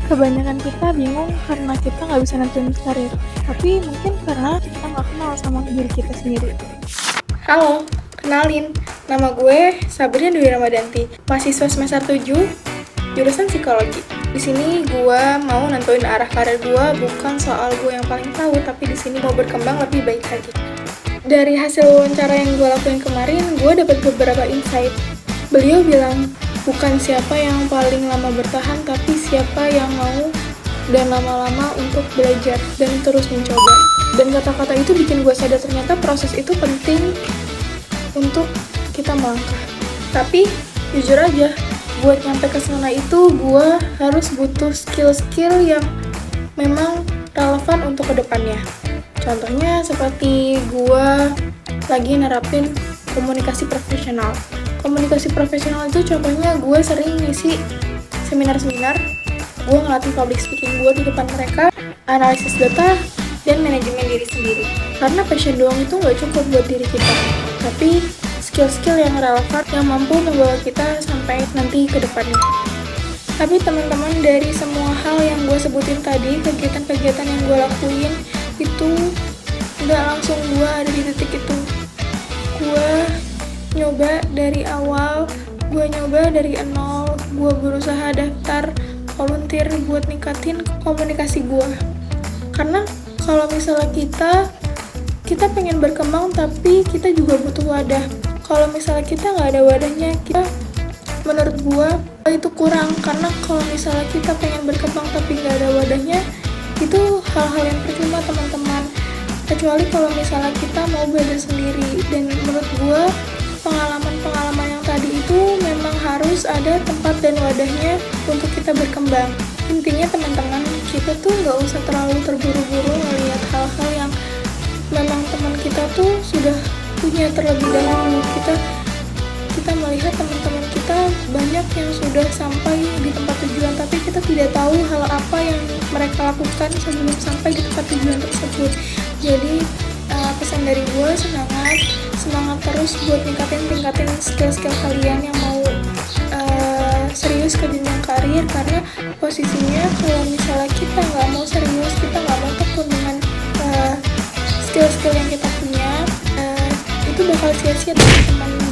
Kebanyakan kita bingung karena kita nggak bisa nentuin karir, tapi mungkin karena kita nggak kenal sama diri kita sendiri. Halo, kenalin, nama gue Sabrina Dwi Ramadanti, mahasiswa semester 7, jurusan psikologi. Di sini gue mau nentuin arah karir gue, bukan soal gue yang paling tahu, tapi di sini mau berkembang lebih baik lagi. Dari hasil wawancara yang gue lakuin kemarin, gue dapat beberapa insight. Beliau bilang, bukan siapa yang paling lama bertahan, tapi siapa yang mau dan lama-lama untuk belajar dan terus mencoba. Dan kata-kata itu bikin gue sadar ternyata proses itu penting untuk kita melangkah. Tapi jujur aja, buat nyampe ke sana itu gue harus butuh skill-skill yang memang relevan untuk kedepannya. Contohnya seperti gue lagi nerapin komunikasi profesional. Komunikasi profesional itu contohnya gue sering ngisi seminar-seminar, gue ngelatih public speaking gue di depan mereka, analisis data, dan manajemen diri sendiri. Karena passion doang itu nggak cukup buat diri kita, tapi skill-skill yang relevan yang mampu membawa kita sampai nanti ke depannya. Tapi teman-teman, dari semua hal yang gue sebutin tadi, kegiatan-kegiatan yang gue lakuin itu nggak langsung gue ada di titik itu. Gue nyoba dari awal, gue nyoba dari nol, gue berusaha daftar volunteer buat ningkatin komunikasi gue. Karena kalau misalnya kita pengen berkembang, tapi kita juga butuh wadah. Kalau misalnya kita nggak ada wadahnya, menurut gue itu kurang. Karena kalau misalnya kita pengen berkembang tapi nggak ada wadahnya, itu hal-hal yang percuma teman-teman. Kecuali kalau misalnya kita mau belajar sendiri. Dan menurut gue pengalaman-pengalaman yang tadi itu memang harus ada tempat dan wadahnya untuk kita berkembang. Intinya teman-teman, kita tuh nggak usah terlalu terburu-buru melihat hal-hal yang memang teman kita tuh sudah punya terlebih dahulu. Kita melihat teman-teman kita banyak yang sudah sampai di tempat tujuan, tapi kita tidak tahu hal apa yang mereka lakukan sebelum sampai di tempat tujuan tersebut. Jadi pesan dari gue, semangat terus buat tingkatin skill-skill kalian yang mau serius ke jenjang karir. Karena posisinya kalau misalnya kita nggak mau serius, kita nggak mau tekun dengan skill-skill yang kita punya, itu bakal sia-sia teman-teman.